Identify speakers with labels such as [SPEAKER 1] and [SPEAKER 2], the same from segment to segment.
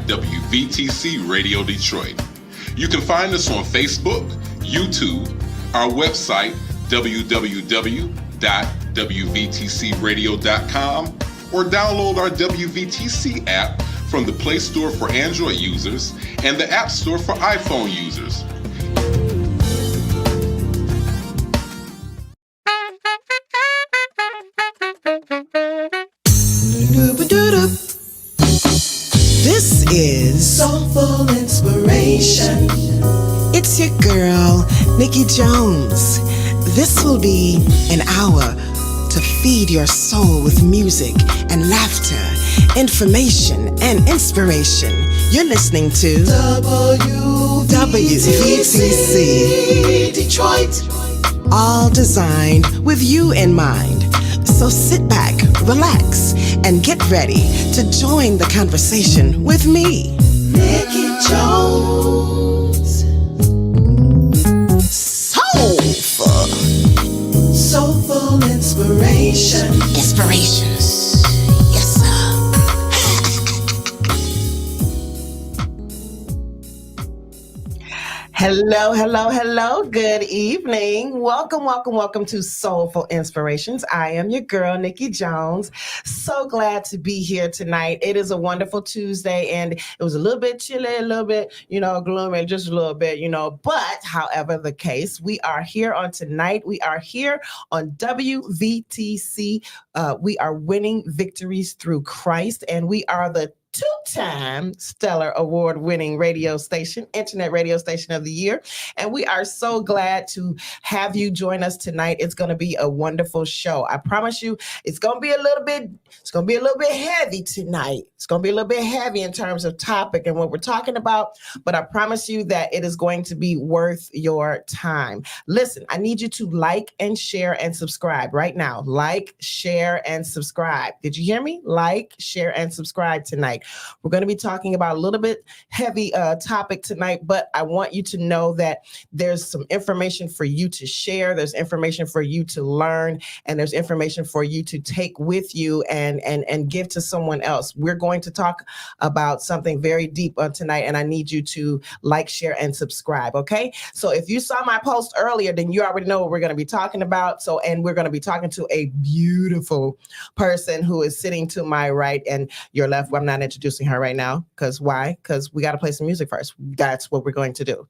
[SPEAKER 1] WVTC Radio Detroit. You can find us on Facebook, YouTube, our website, www.wvtcradio.com, or download our WVTC app from the Play Store for Android users and the App Store for iPhone users.
[SPEAKER 2] This is
[SPEAKER 3] Soulful Inspiration.
[SPEAKER 2] It's your girl, Nikki Jones. This will be an hour to feed your soul with music and laughter, information and inspiration. You're listening to WVTC
[SPEAKER 3] Detroit.
[SPEAKER 2] All designed with you in mind. So sit back, relax, and get ready to join the conversation with me,
[SPEAKER 3] Nikki Jones. Soulful Inspiration.
[SPEAKER 2] Inspirations. Yes, sir. Hello, hello, hello. Good evening. Welcome to Soulful Inspirations. I am your girl, Nikki Jones. So glad to be here tonight. It is a wonderful Tuesday, and it was a little bit chilly, a little bit, gloomy, just a little bit, But however the case, we are here on tonight. We are here on WVTC. We are winning victories through Christ, and we are the two-time Stellar Award-winning radio station, Internet Radio Station of the Year. And we are so glad to have you join us tonight. It's going to be a wonderful show. I promise you, it's going to be a little bit heavy tonight. It's going to be a little bit heavy in terms of topic and what we're talking about, but I promise you that it is going to be worth your time. Listen, I need you to like and share and subscribe right now. Like, share, and subscribe. Did you hear me? Like, share, and subscribe tonight. We're going to be talking about a little bit heavy topic tonight, but I want you to know that there's some information for you to share. There's information for you to learn, and there's information for you to take with you and give to someone else. We're going to talk about something very deep tonight, and I need you to like, share, and subscribe, okay? So if you saw my post earlier, then you already know what we're going to be talking about. And we're going to be talking to a beautiful person who is sitting to my right and your left. Well, I'm not introducing her right now. Because why? Because we got to play some music first. That's what we're going to do.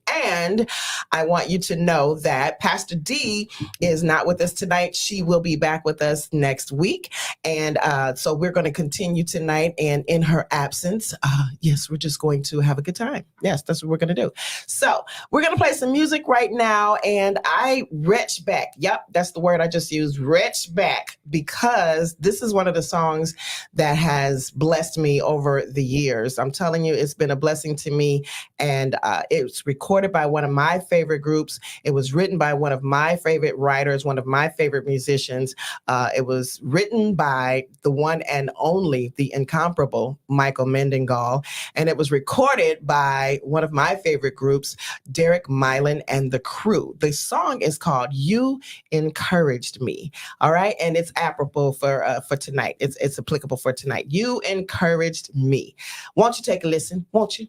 [SPEAKER 2] And I want you to know that Pastor D is not with us tonight. She will be back with us next week. And so we're going to continue tonight. And in her absence, yes, we're just going to have a good time. Yes, that's what we're going to do. So we're going to play some music right now. And I retch back. Yep, that's the word I just used, retch back, because this is one of the songs that has blessed me over the years. I'm telling you, it's been a blessing to me. And it's recorded by one of my favorite groups. It was written by one of my favorite writers, one of my favorite musicians. It was written by the one and only, the incomparable Michael Mendengal. And it was recorded by one of my favorite groups, Derek Milan and the Crew. The song is called You Encouraged Me. All right. And it's applicable for tonight. It's applicable for tonight. You encouraged me. Won't you take a listen? Won't you?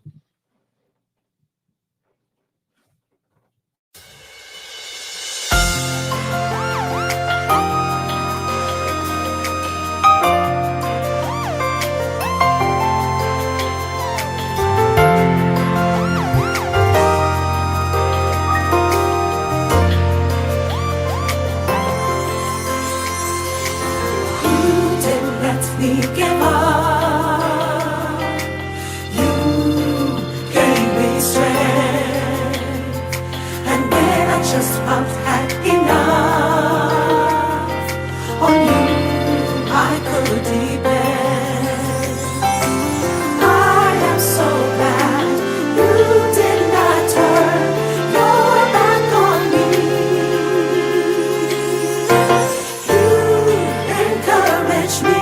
[SPEAKER 3] Give up. You gave me strength, and when I just about had enough, on you I could depend. I am so glad you did not turn your back on me. You encouraged me.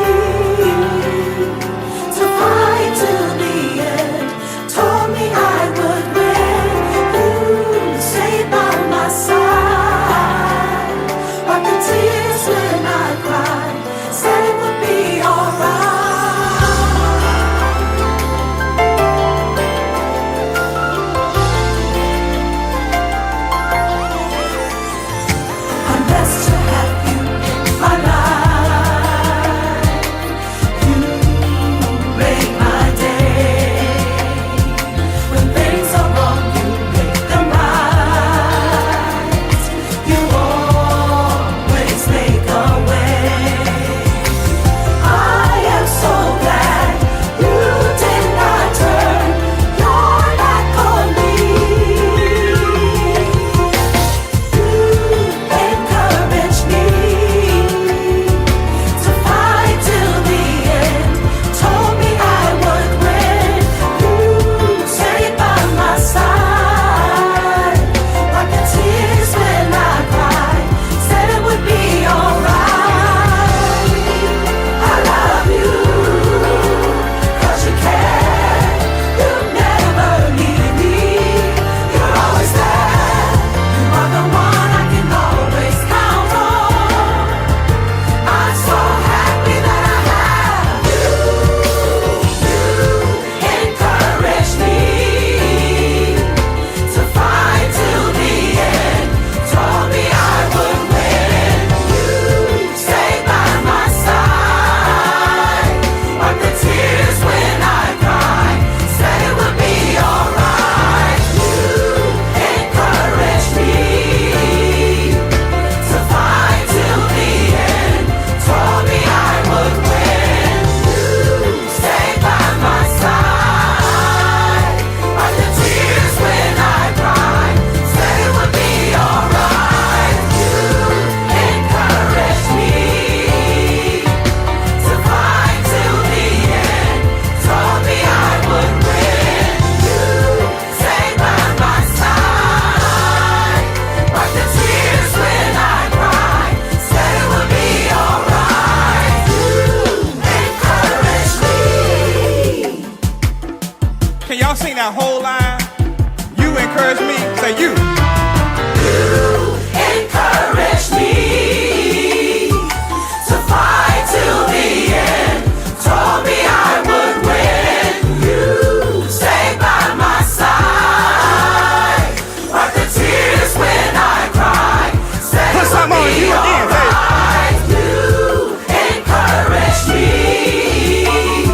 [SPEAKER 3] Side.
[SPEAKER 4] that whole line. You encourage me. Say you.
[SPEAKER 3] You encourage me to fight till the end. Told me I would win. You stay by my side. Wipe the tears when I cry. Said
[SPEAKER 4] Put something on you again, baby.
[SPEAKER 3] you encourage me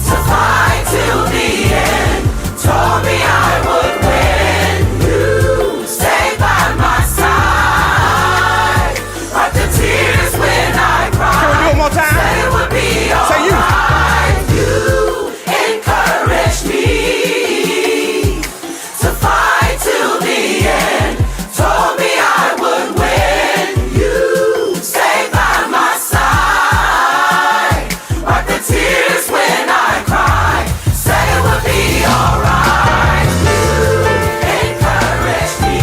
[SPEAKER 3] to fight till the end. Told me I would win. You stay by my side. Wipe the tears when I cry.
[SPEAKER 4] Can we do it one more time?
[SPEAKER 3] Said it would be
[SPEAKER 4] Say you.
[SPEAKER 3] alright. You encourage me to fight till the end. Told me I would win. You stay by my side. Wipe the tears when I cry. Said it would be alright. You encourage me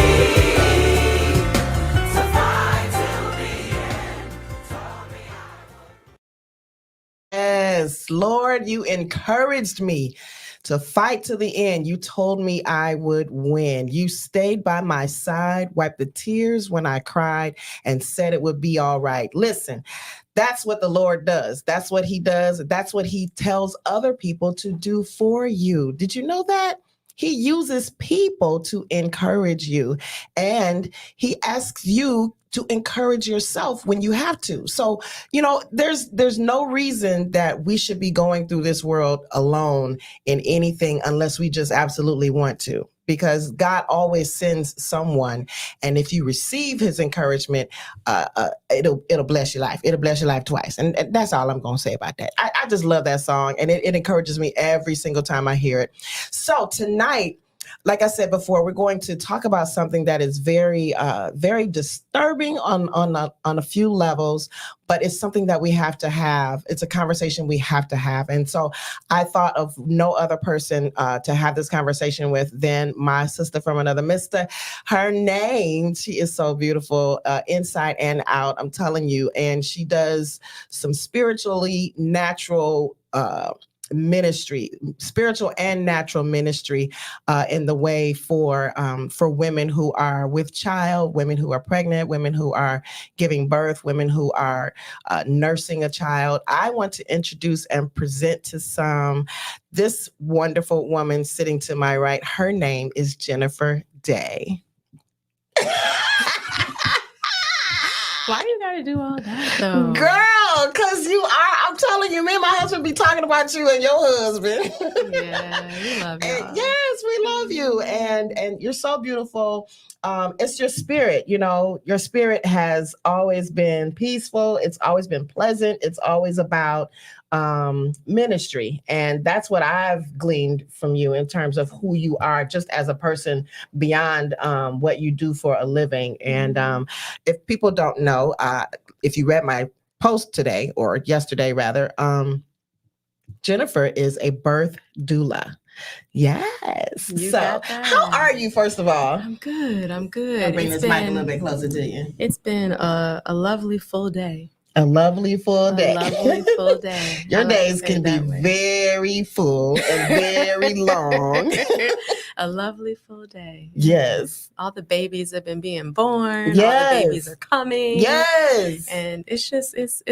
[SPEAKER 3] to fight till the end. Told me
[SPEAKER 2] Yes, Lord, you encouraged me to fight to the end. You told me I would win. You stayed by my side, wiped the tears when I cried, and said it would be all right. Listen, that's what the Lord does. That's what he does. That's what he tells other people to do for you. Did you know that? He uses people to encourage you, and he asks you to encourage yourself when you have to. So, there's no reason that we should be going through this world alone in anything unless we just absolutely want to, because God always sends someone. And if you receive his encouragement, it'll bless your life. It'll bless your life twice. And that's all I'm going to say about that. I just love that song, and it encourages me every single time I hear it. So tonight, like I said before, we're going to talk about something that is very, very disturbing on a few levels, but it's something that we have to have. It's a conversation we have to have. And so I thought of no other person to have this conversation with than my sister from another mister. Her name, she is so beautiful, inside and out, I'm telling you. And she does some spiritually natural ministry, spiritual and natural ministry in the way for women who are with child, women who are pregnant, women who are giving birth, women who are nursing a child. I want to introduce and present to this wonderful woman sitting to my right. Her name is Jennifer Day.
[SPEAKER 5] Why you gotta do all that though?
[SPEAKER 2] Girl, because I'm telling you, me and my husband be talking about you and your husband.
[SPEAKER 5] Yeah, we love you.
[SPEAKER 2] Yes, we love you. And you're so beautiful. It's your spirit, your spirit has always been peaceful. It's always been pleasant. It's always about ministry. And that's what I've gleaned from you in terms of who you are, just as a person beyond what you do for a living. And if people don't know, if you read my post today or yesterday rather, Jennifer is a birth doula. Yes.
[SPEAKER 5] You
[SPEAKER 2] so
[SPEAKER 5] got that.
[SPEAKER 2] How are you, first of all?
[SPEAKER 5] I'm good.
[SPEAKER 2] I'll bring
[SPEAKER 5] It's
[SPEAKER 2] this mic a little bit closer to you.
[SPEAKER 5] It's been a lovely full day.
[SPEAKER 2] A lovely full day.
[SPEAKER 5] A lovely full day.
[SPEAKER 2] Your
[SPEAKER 5] I like to
[SPEAKER 2] days
[SPEAKER 5] say
[SPEAKER 2] can
[SPEAKER 5] it
[SPEAKER 2] be
[SPEAKER 5] that way.
[SPEAKER 2] very full and very long.
[SPEAKER 5] A lovely full day.
[SPEAKER 2] Yes.
[SPEAKER 5] All the babies have been being born.
[SPEAKER 2] Yes.
[SPEAKER 5] All the babies are coming.
[SPEAKER 2] Yes.
[SPEAKER 5] And it's just, it's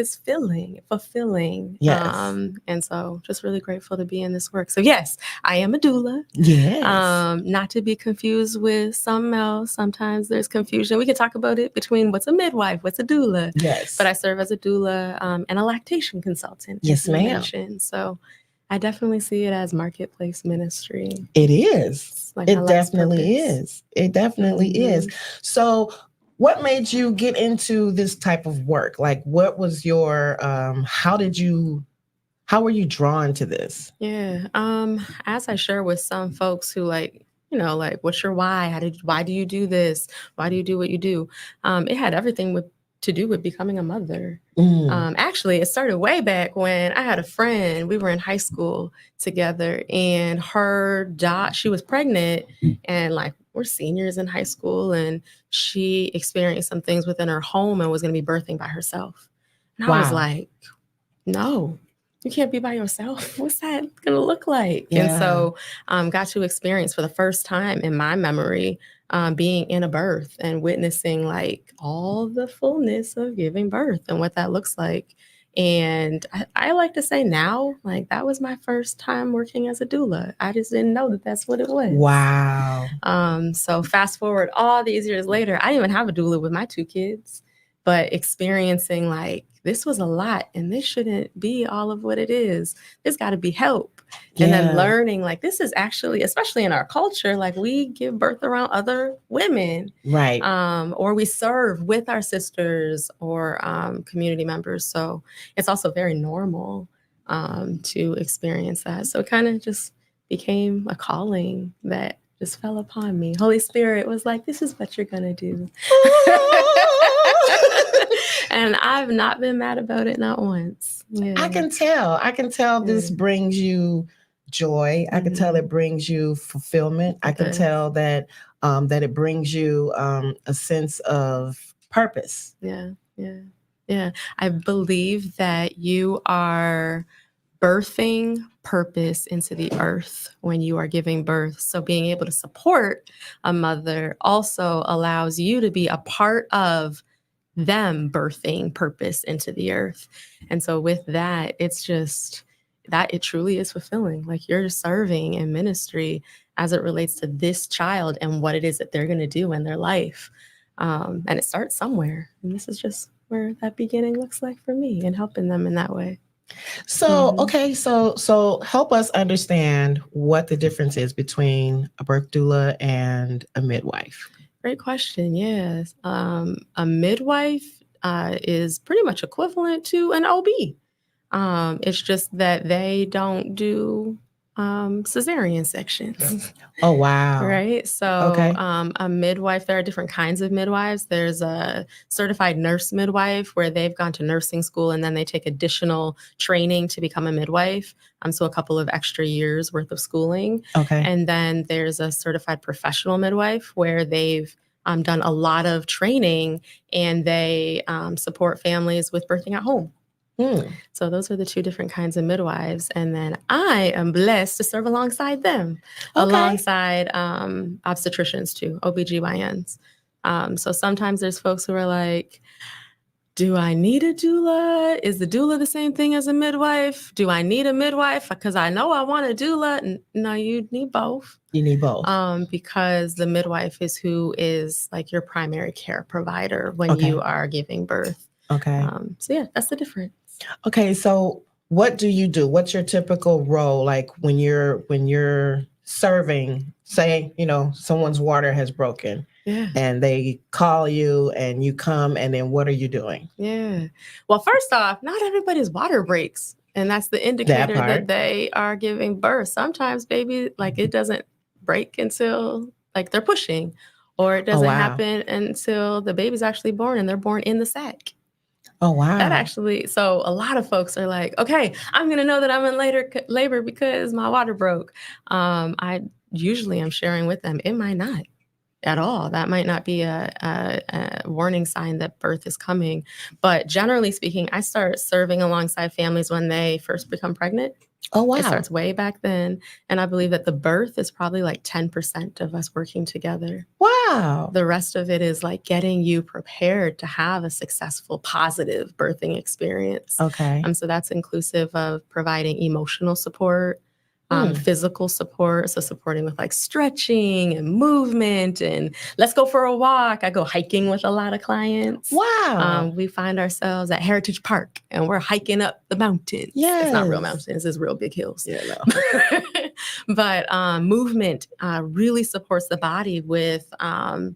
[SPEAKER 5] fulfilling.
[SPEAKER 2] Yes.
[SPEAKER 5] And so just really grateful to be in this work. So yes, I am a doula.
[SPEAKER 2] Yes.
[SPEAKER 5] Not to be confused with something else. Sometimes there's confusion. We can talk about it between what's a midwife, what's a doula.
[SPEAKER 2] Yes.
[SPEAKER 5] But I serve as a doula and a lactation consultant.
[SPEAKER 2] Yes,
[SPEAKER 5] as you
[SPEAKER 2] ma'am.
[SPEAKER 5] mentioned. So I definitely see it as marketplace ministry.
[SPEAKER 2] It is.
[SPEAKER 5] Like my
[SPEAKER 2] It
[SPEAKER 5] life's
[SPEAKER 2] definitely
[SPEAKER 5] purpose.
[SPEAKER 2] is. It definitely
[SPEAKER 5] Mhm.
[SPEAKER 2] is. So what made you get into this type of work? Like, what was your, how were you drawn to this?
[SPEAKER 5] Yeah. As I share with some folks who what's your why? Why do you do this? Why do you do what you do? It had everything to do with becoming a mother. Actually, it started way back when I had a friend. We were in high school together, and she was pregnant, and we're seniors in high school, and she experienced some things within her home and was going to be birthing by herself. And I was
[SPEAKER 2] Wow.
[SPEAKER 5] like, no, you can't be by yourself. What's that going to look like?
[SPEAKER 2] Yeah.
[SPEAKER 5] And so got to experience for the first time in my memory being in a birth and witnessing like all the fullness of giving birth and what that looks like. And I like to say now, like that was my first time working as a doula. I just didn't know that that's what it was.
[SPEAKER 2] Wow.
[SPEAKER 5] So fast forward all these years later, I didn't even have a doula with my 2 kids, but experiencing like this was a lot and this shouldn't be all of what it is. There's got to be help. And then learning like this is actually, especially in our culture, like we give birth around other women.
[SPEAKER 2] Right.
[SPEAKER 5] Or we serve with our sisters or community members. So it's also very normal to experience that. So it kind of just became a calling that just fell upon me. Holy Spirit was like, this is what you're going to do. And I've not been mad about it, not once. Yeah.
[SPEAKER 2] I can tell this brings you joy. I can tell it brings you fulfillment. I can tell that that it brings you a sense of purpose.
[SPEAKER 5] Yeah. I believe that you are birthing purpose into the earth when you are giving birth. So being able to support a mother also allows you to be a part of them birthing purpose into the earth. And so with that, it's just that it truly is fulfilling. Like you're serving in ministry as it relates to this child and what it is that they're going to do in their life. And it starts somewhere. And this is just where that beginning looks like for me and helping them in that way.
[SPEAKER 2] So, okay. So help us understand what the difference is between a birth doula and a midwife.
[SPEAKER 5] Great question. Yes. A midwife is pretty much equivalent to an OB. It's just that they don't do cesarean sections.
[SPEAKER 2] Oh, wow.
[SPEAKER 5] Right. So a midwife, there are different kinds of midwives. There's a certified nurse midwife where they've gone to nursing school and then they take additional training to become a midwife. So a couple of extra years worth of schooling.
[SPEAKER 2] Okay.
[SPEAKER 5] And then there's a certified professional midwife where they've done a lot of training and they support families with birthing at home. So those are the 2 different kinds of midwives. And then I am blessed to serve alongside them, alongside obstetricians too, OBGYNs. So sometimes there's folks who are like, do I need a doula? Is the doula the same thing as a midwife? Do I need a midwife? Because I know I want a doula. No, you need both.
[SPEAKER 2] You need both.
[SPEAKER 5] Because the midwife is who is like your primary care provider when you are giving birth.
[SPEAKER 2] Okay.
[SPEAKER 5] So yeah, that's the difference.
[SPEAKER 2] Okay. So what do you do? What's your typical role? Like when you're serving, say, someone's water has broken.
[SPEAKER 5] Yeah.
[SPEAKER 2] And they call you and you come and then what are you doing?
[SPEAKER 5] Yeah. Well, first off, not everybody's water breaks. And that's the indicator that they are giving birth. Sometimes baby, like it doesn't break until like they're pushing or it doesn't happen until the baby's actually born and they're born in the sac.
[SPEAKER 2] Oh, wow.
[SPEAKER 5] That actually, so a lot of folks are like, okay, I'm going to know that I'm in labor because my water broke. I usually am sharing with them, it might not at all. That might not be a warning sign that birth is coming. But generally speaking, I start serving alongside families when they first become pregnant.
[SPEAKER 2] Oh, wow.
[SPEAKER 5] It starts way back then. And I believe that the birth is probably like 10% of us working together.
[SPEAKER 2] Wow.
[SPEAKER 5] The rest of it is like getting you prepared to have a successful, positive birthing experience.
[SPEAKER 2] Okay.
[SPEAKER 5] So that's inclusive of providing emotional support, physical support. So supporting with like stretching and movement and let's go for a walk. I go hiking with a lot of clients.
[SPEAKER 2] Wow.
[SPEAKER 5] We find ourselves at Heritage Park and we're hiking up the mountains.
[SPEAKER 2] Yes.
[SPEAKER 5] It's not real mountains, it's real big hills.
[SPEAKER 2] Yeah, no.
[SPEAKER 5] But movement really supports the body with I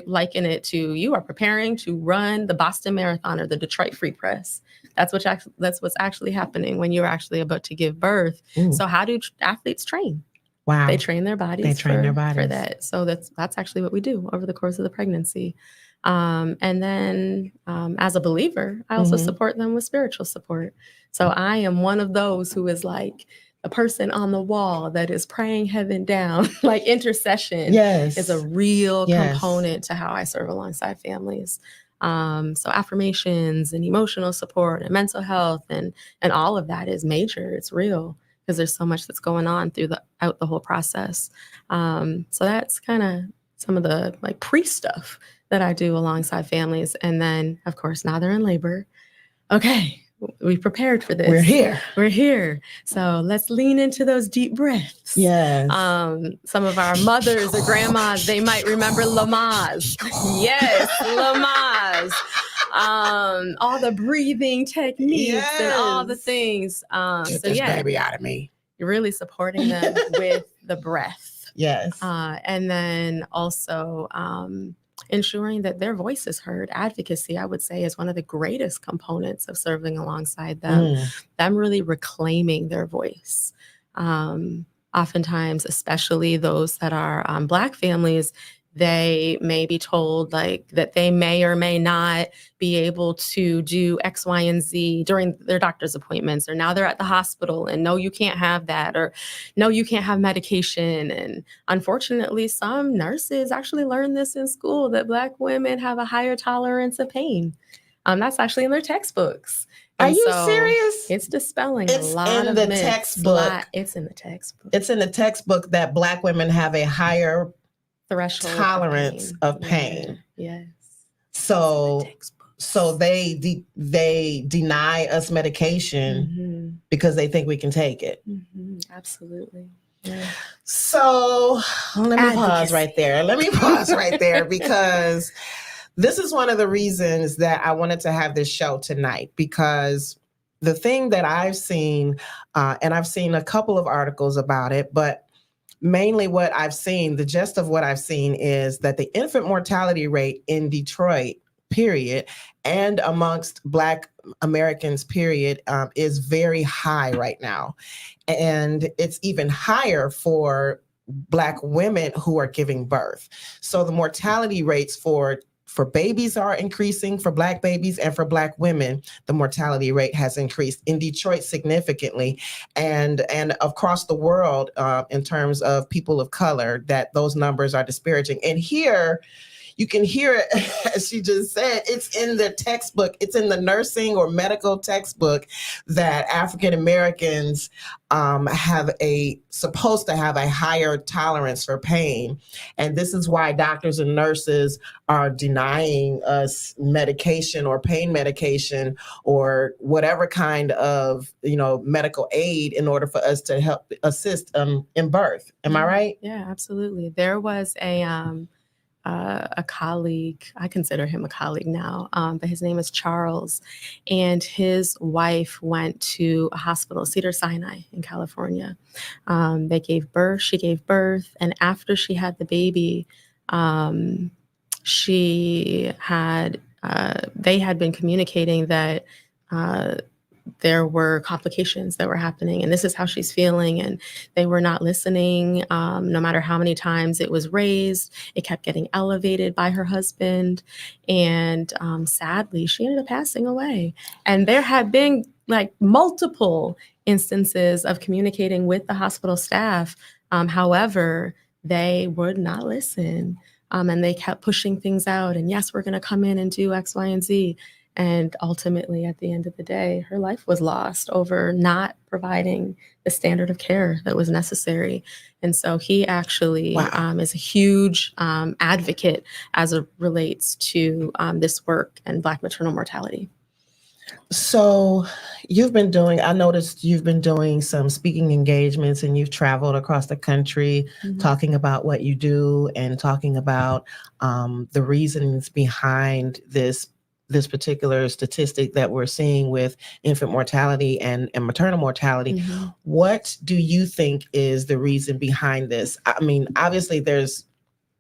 [SPEAKER 5] liken it to you are preparing to run the Boston Marathon or the Detroit Free Press. That's what's actually happening when you're actually about to give birth.
[SPEAKER 2] Ooh.
[SPEAKER 5] So how do athletes train?
[SPEAKER 2] Wow.
[SPEAKER 5] They train their bodies for that. So that's actually what we do over the course of the pregnancy. And then as a believer, I also support them with spiritual support. So I am one of those who is like a person on the wall that is praying heaven down, like intercession is a real component to how I serve alongside families. So affirmations and emotional support and mental health and all of that is major. It's real because there's so much that's going on throughout the whole process. So that's kind of some of the like pre-stuff that I do alongside families. And then, of course, now they're in labor. Okay, we prepared for this. We're here. So let's lean into those deep breaths.
[SPEAKER 2] Yes.
[SPEAKER 5] Some of our mothers or grandmas, they might remember Lamaze. Yes, Lamaze. All the breathing techniques and all the things.
[SPEAKER 2] Get this baby out of me.
[SPEAKER 5] You're really supporting them with the breath.
[SPEAKER 2] Yes.
[SPEAKER 5] And then also ensuring that their voice is heard. Advocacy, I would say, is one of the greatest components of serving alongside them. Them really reclaiming their voice. Oftentimes, especially those that are Black families, they may be told like that they may or may not be able to do X, Y, and Z during their doctor's appointments, or now they're at the hospital and no, you can't have that, or no, you can't have medication. And unfortunately, some nurses actually learn this in school, that Black women have a higher tolerance of pain. That's actually in their textbooks.
[SPEAKER 2] Are you serious?
[SPEAKER 5] It's dispelling a lot of myths.
[SPEAKER 2] Textbook.
[SPEAKER 5] It's in the textbook.
[SPEAKER 2] It's in the textbook that Black women have a higher
[SPEAKER 5] threshold
[SPEAKER 2] tolerance of pain.
[SPEAKER 5] Yes.
[SPEAKER 2] So they deny us medication because they think we can take it.
[SPEAKER 5] Absolutely. Yeah.
[SPEAKER 2] So let me pause right there because this is one of the reasons that I wanted to have this show tonight, because the thing that I've seen, and I've seen a couple of articles about it, but mainly what I've seen, the gist of what I've seen is that the infant mortality rate in Detroit, period, and amongst Black Americans, period, is very high right now. And it's even higher for Black women who are giving birth. So the mortality rates for babies are increasing, for Black babies, and for Black women, the mortality rate has increased in Detroit significantly, and across the world in terms of people of color, that those numbers are disparaging. And here, you can hear it, as she just said, it's in the textbook, it's in the nursing or medical textbook that African Americans supposed to have a higher tolerance for pain. And this is why doctors and nurses are denying us medication or pain medication or whatever kind of, medical aid in order for us to help assist in birth. Am I right?
[SPEAKER 5] Yeah, absolutely. There was a colleague, I consider him a colleague now, but his name is Charles, and his wife went to a hospital, Cedars-Sinai in California. She gave birth, and after she had the baby, they had been communicating that there were complications that were happening, and this is how she's feeling, and they were not listening. No matter how many times it was raised, it kept getting elevated by her husband, and sadly, she ended up passing away. And there had been like multiple instances of communicating with the hospital staff. However, they would not listen, and they kept pushing things out, and yes, we're going to come in and do X, Y, and Z. And ultimately, at the end of the day, her life was lost over not providing the standard of care that was necessary. And so he actually is a huge advocate as it relates to this work and Black maternal mortality.
[SPEAKER 2] So I noticed you've been doing some speaking engagements, and you've traveled across the country talking about what you do and talking about the reasons behind this particular statistic that we're seeing with infant mortality and maternal mortality. What do you think is the reason behind this? I mean, obviously there's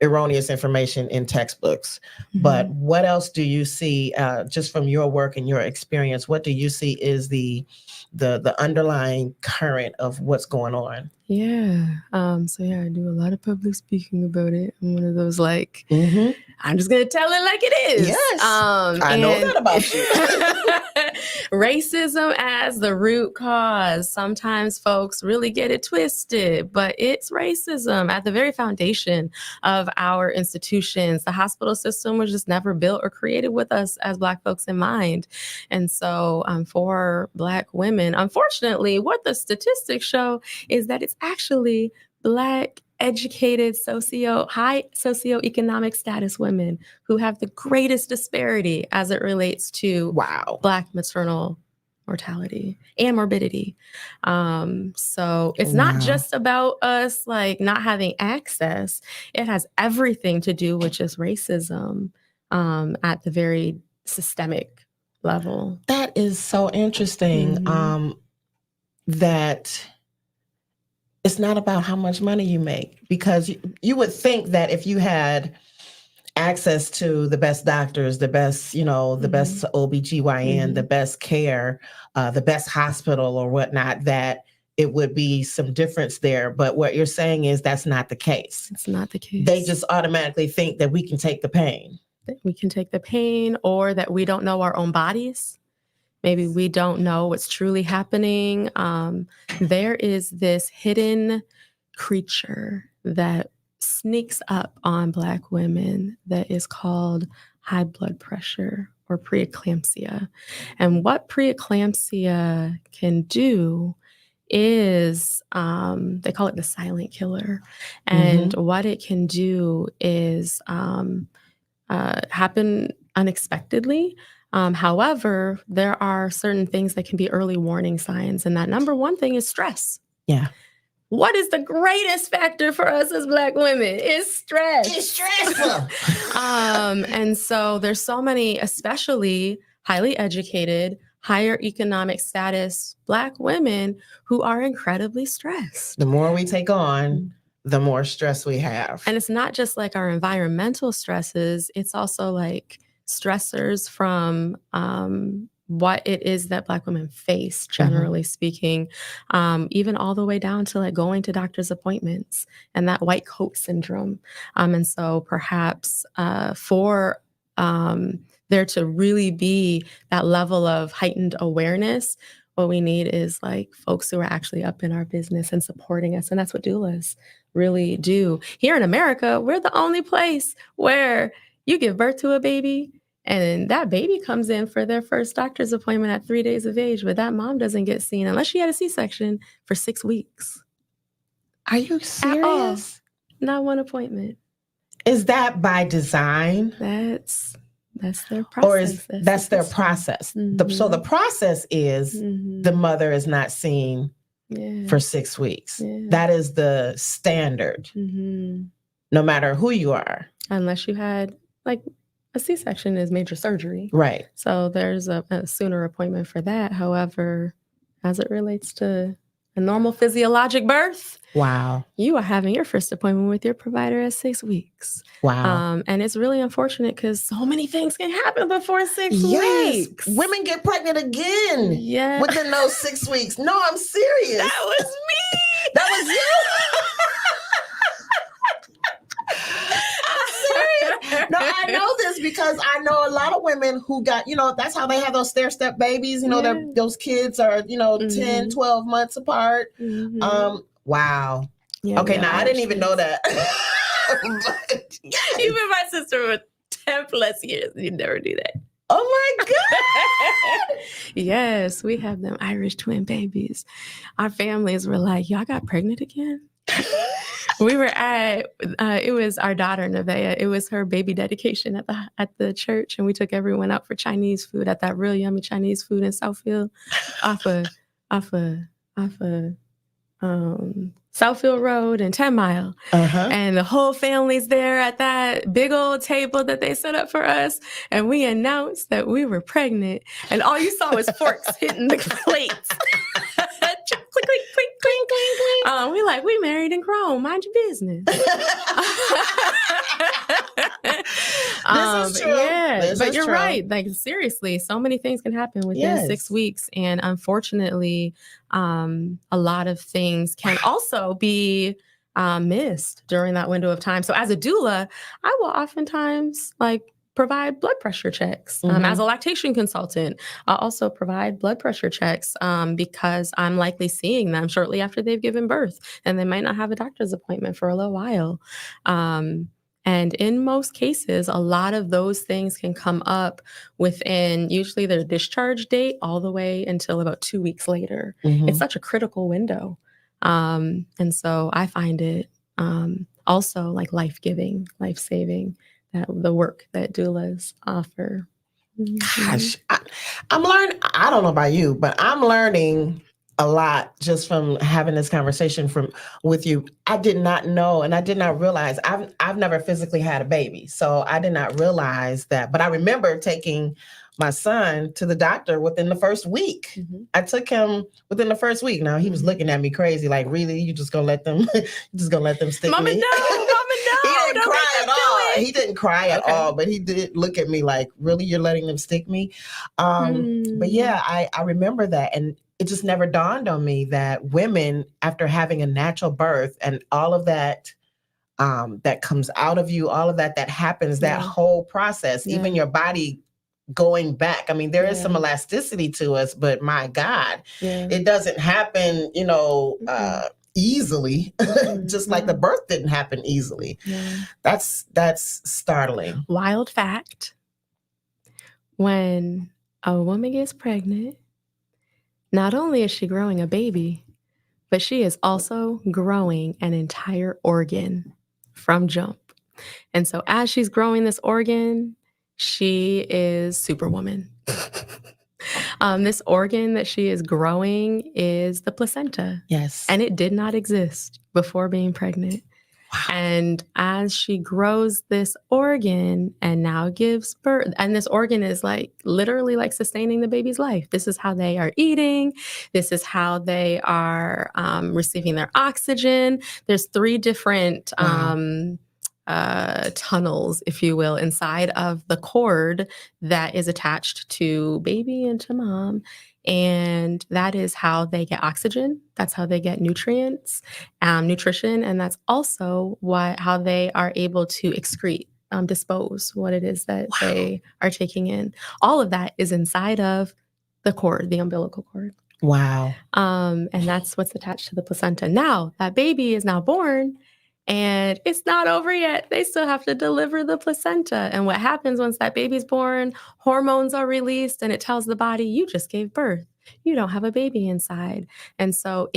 [SPEAKER 2] erroneous information in textbooks, but what else do you see, just from your work and your experience, what do you see is the underlying current of what's going on?
[SPEAKER 5] Yeah. So I do a lot of public speaking about it. I'm one of those I'm just gonna tell it like it is.
[SPEAKER 2] Yes. I know that about you.
[SPEAKER 5] Racism as the root cause. Sometimes folks really get it twisted, but it's racism at the very foundation of our institutions. The hospital system was just never built or created with us as Black folks in mind. And so for Black women, unfortunately, what the statistics show is that it's actually Black educated high socioeconomic status women who have the greatest disparity as it relates to Black maternal mortality and morbidity. So it's not just about us like not having access. It has everything to do with just racism at the very systemic level.
[SPEAKER 2] That is so interesting. That it's not about how much money you make, because you would think that if you had access to the best doctors, the best, the best OBGYN, the best care, the best hospital or whatnot, that it would be some difference there. But what you're saying is that's not the case.
[SPEAKER 5] It's not the case.
[SPEAKER 2] They just automatically think that we can take the pain.
[SPEAKER 5] That we can take the pain, or that we don't know our own bodies. Maybe we don't know what's truly happening. There is this hidden creature that sneaks up on Black women that is called high blood pressure or preeclampsia. And what preeclampsia can do is, they call it the silent killer. And what it can do is happen unexpectedly. However, there are certain things that can be early warning signs. And that number one thing is stress.
[SPEAKER 2] Yeah.
[SPEAKER 5] What is the greatest factor for us as Black women? It's stress.
[SPEAKER 2] It's stressful.
[SPEAKER 5] And so there's so many, especially highly educated, higher economic status Black women who are incredibly stressed.
[SPEAKER 2] The more we take on, the more stress we have.
[SPEAKER 5] And it's not just like our environmental stresses. It's also like stressors from what it is that Black women face, generally speaking, even all the way down to like going to doctor's appointments and that white coat syndrome. And so perhaps for there to really be that level of heightened awareness, what we need is like folks who are actually up in our business and supporting us. And that's what doulas really do. Here in America, we're the only place where you give birth to a baby and that baby comes in for their first doctor's appointment at 3 days of age, but that mom doesn't get seen unless she had a C-section for 6 weeks.
[SPEAKER 2] Are you serious?
[SPEAKER 5] Not one appointment.
[SPEAKER 2] Is that by design?
[SPEAKER 5] That's their process.
[SPEAKER 2] Or is that's their process? So the process is the mother is not seen for 6 weeks.
[SPEAKER 5] Yeah.
[SPEAKER 2] That is the standard, no matter who you are.
[SPEAKER 5] Unless you had like a C-section is major surgery.
[SPEAKER 2] Right.
[SPEAKER 5] So there's a sooner appointment for that. However, as it relates to a normal physiologic birth,
[SPEAKER 2] wow,
[SPEAKER 5] you are having your first appointment with your provider at 6 weeks.
[SPEAKER 2] Wow.
[SPEAKER 5] And it's really unfortunate because so many things can happen before 6 weeks.
[SPEAKER 2] Women get pregnant again
[SPEAKER 5] Yeah.
[SPEAKER 2] within those 6 weeks. No, I'm serious.
[SPEAKER 5] That was me.
[SPEAKER 2] That was you. No, I know this because I know a lot of women who got, that's how they have those stair-step babies. Those kids are, 10, 12 months apart. Wow.
[SPEAKER 5] Yeah,
[SPEAKER 2] okay,
[SPEAKER 5] yeah,
[SPEAKER 2] now I didn't even know that. But,
[SPEAKER 5] You've been my sister for 10 plus years. You never do that.
[SPEAKER 2] oh my God.
[SPEAKER 5] Yes, we have them Irish twin babies. Our families were like, y'all got pregnant again? We were at, it was our daughter, Nevaeh. It was her baby dedication at the church. And we took everyone out for Chinese food at that real yummy Chinese food in Southfield off of Southfield Road and 10 Mile. And the whole family's there at that big old table that they set up for us. And we announced that we were pregnant. And all you saw was forks hitting the plates. Click, click, click, clink, clink, clink. We like, we married and grown. Mind your business.
[SPEAKER 2] This is true.
[SPEAKER 5] Yeah,
[SPEAKER 2] This
[SPEAKER 5] but
[SPEAKER 2] is
[SPEAKER 5] you're
[SPEAKER 2] true.
[SPEAKER 5] right. Like seriously, so many things can happen within 6 weeks, and unfortunately, a lot of things can also be missed during that window of time. So, as a doula, I will oftentimes provide blood pressure checks. As a lactation consultant, I also provide blood pressure checks because I'm likely seeing them shortly after they've given birth, and they might not have a doctor's appointment for a little while. And in most cases, a lot of those things can come up within usually their discharge date all the way until about 2 weeks later. It's such a critical window. And so I find it also like life-giving, life-saving, that the work that doulas offer.
[SPEAKER 2] Gosh, I'm learning. I don't know about you, but I'm learning a lot just from having this conversation with you. I did not know, and I did not realize. I've never physically had a baby, so I did not realize that. But I remember taking my son to the doctor within the first week. I took him within the first week. Now he was looking at me crazy, like, "Really? You just gonna let them? You just gonna let them stick
[SPEAKER 5] Mama,
[SPEAKER 2] me?"
[SPEAKER 5] no, Mama, no.
[SPEAKER 2] He didn't
[SPEAKER 5] Don't
[SPEAKER 2] cry
[SPEAKER 5] make
[SPEAKER 2] at
[SPEAKER 5] them do
[SPEAKER 2] all.
[SPEAKER 5] it.
[SPEAKER 2] He didn't cry at all, but he did look at me like, "Really, you're letting them stick me?" But yeah, I remember that, and it just never dawned on me that women, after having a natural birth and all of that that comes out of you, all of that happens, that whole process, even your body going back. I mean, there is some elasticity to us, but my God, it doesn't happen, easily, just like the birth didn't happen easily. That's startling.
[SPEAKER 5] Wild fact, when a woman gets pregnant, not only is she growing a baby, but she is also growing an entire organ from jump. And so as she's growing this organ, she is Superwoman. This organ that she is growing is the placenta.
[SPEAKER 2] Yes.
[SPEAKER 5] And it did not exist before being pregnant. Wow. And as she grows this organ and now gives birth, and this organ is like literally like sustaining the baby's life. This is how they are eating. This is how they are receiving their oxygen. There's 3 different tunnels, if you will, inside of the cord that is attached to baby and to mom. And that is how they get oxygen. That's how they get nutrients, nutrition. And that's also how they are able to excrete, dispose what it is that they are taking in. All of that is inside of the cord, the umbilical cord.
[SPEAKER 2] Wow.
[SPEAKER 5] And that's what's attached to the placenta. Now, that baby is now born, and it's not over yet. They still have to deliver the placenta. And what happens once that baby's born, hormones are released, and it tells the body, you just gave birth. You don't have a baby inside. And so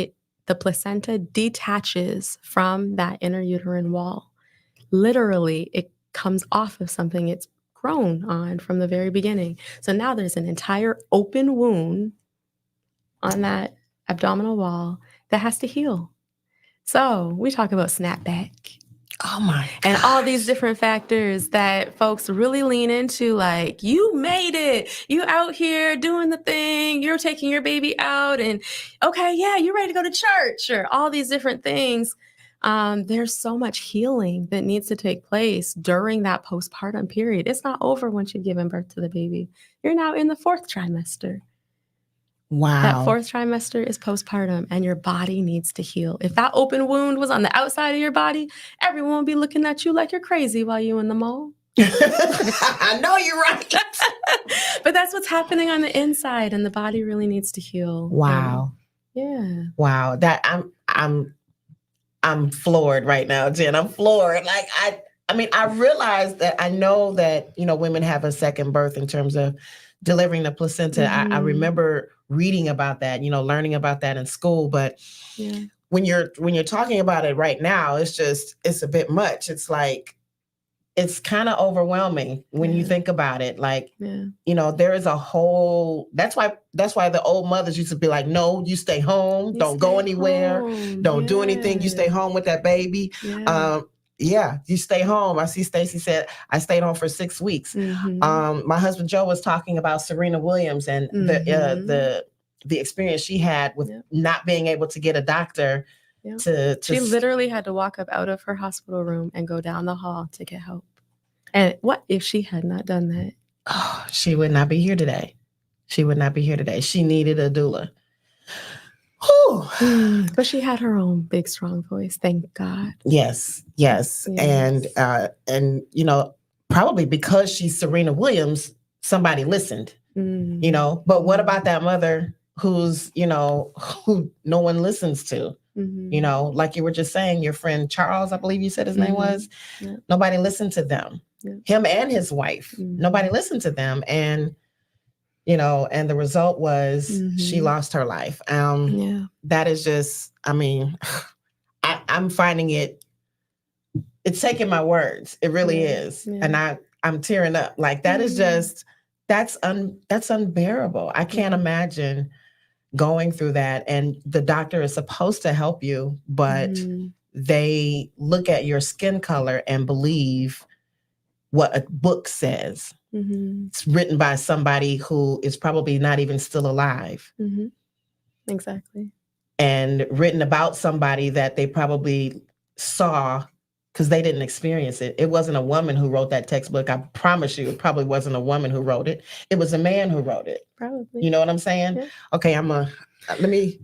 [SPEAKER 5] the placenta detaches from that inner uterine wall. Literally, it comes off of something it's grown on from the very beginning. So now there's an entire open wound on that abdominal wall that has to heal. So we talk about snapback.
[SPEAKER 2] Oh my gosh.
[SPEAKER 5] And all these different factors that folks really lean into, like, you made it. You out here doing the thing. You're taking your baby out and, okay, yeah, you're ready to go to church, or all these different things. There's so much healing that needs to take place during that postpartum period. It's not over once you've given birth to the baby. You're now in the 4th trimester.
[SPEAKER 2] Wow.
[SPEAKER 5] That 4th trimester is postpartum, and your body needs to heal. If that open wound was on the outside of your body, everyone would be looking at you like you're crazy while you're in the mall.
[SPEAKER 2] I know you're right.
[SPEAKER 5] But that's what's happening on the inside, and the body really needs to heal.
[SPEAKER 2] Wow.
[SPEAKER 5] Yeah.
[SPEAKER 2] Wow. That I'm floored right now, Jen. I'm floored. Like I mean, I realize that I know that, women have a second birth in terms of delivering the placenta. I remember reading about that, learning about that in school. But when you're talking about it right now, it's a bit much. It's like, it's kind of overwhelming when you think about it. Like, there is a whole, that's why the old mothers used to be like, no, you stay home. Don't go anywhere. Don't do anything. You stay home with that baby. You stay home. I see Stacey said, I stayed home for 6 weeks. My husband, Joe, was talking about Serena Williams and the experience she had with not being able to get a doctor. She
[SPEAKER 5] literally had to walk up out of her hospital room and go down the hall to get help. And what if she had not done that?
[SPEAKER 2] Oh, she would not be here today. She needed a doula.
[SPEAKER 5] But she had her own big, strong voice. Thank God.
[SPEAKER 2] Yes. And probably because she's Serena Williams, somebody listened,
[SPEAKER 5] Mm.
[SPEAKER 2] you know. But what about that mother who's, you know, who no one listens to?
[SPEAKER 5] Mhm.
[SPEAKER 2] You know, like you were just saying, your friend Charles, I believe you said his name was.
[SPEAKER 5] Yeah.
[SPEAKER 2] Nobody listened to them.
[SPEAKER 5] Yeah.
[SPEAKER 2] Him and his wife. Nobody listened to them. And, you know, and the result was she lost her life.
[SPEAKER 5] Yeah.
[SPEAKER 2] That is just, I mean, I'm finding it's taking my words. It really is.
[SPEAKER 5] Yeah.
[SPEAKER 2] And I'm tearing up. Like that is just, that's unbearable. I can't imagine going through that, and the doctor is supposed to help you, but they look at your skin color and believe what a book says. It's written by somebody who is probably not even still alive.
[SPEAKER 5] Exactly.
[SPEAKER 2] And written about somebody that they probably saw because they didn't experience it. It wasn't a woman who wrote that textbook. I promise you, it probably wasn't a woman who wrote it. It was a man who wrote it.
[SPEAKER 5] Probably.
[SPEAKER 2] You know what I'm saying?
[SPEAKER 5] Yeah.
[SPEAKER 2] Okay, let me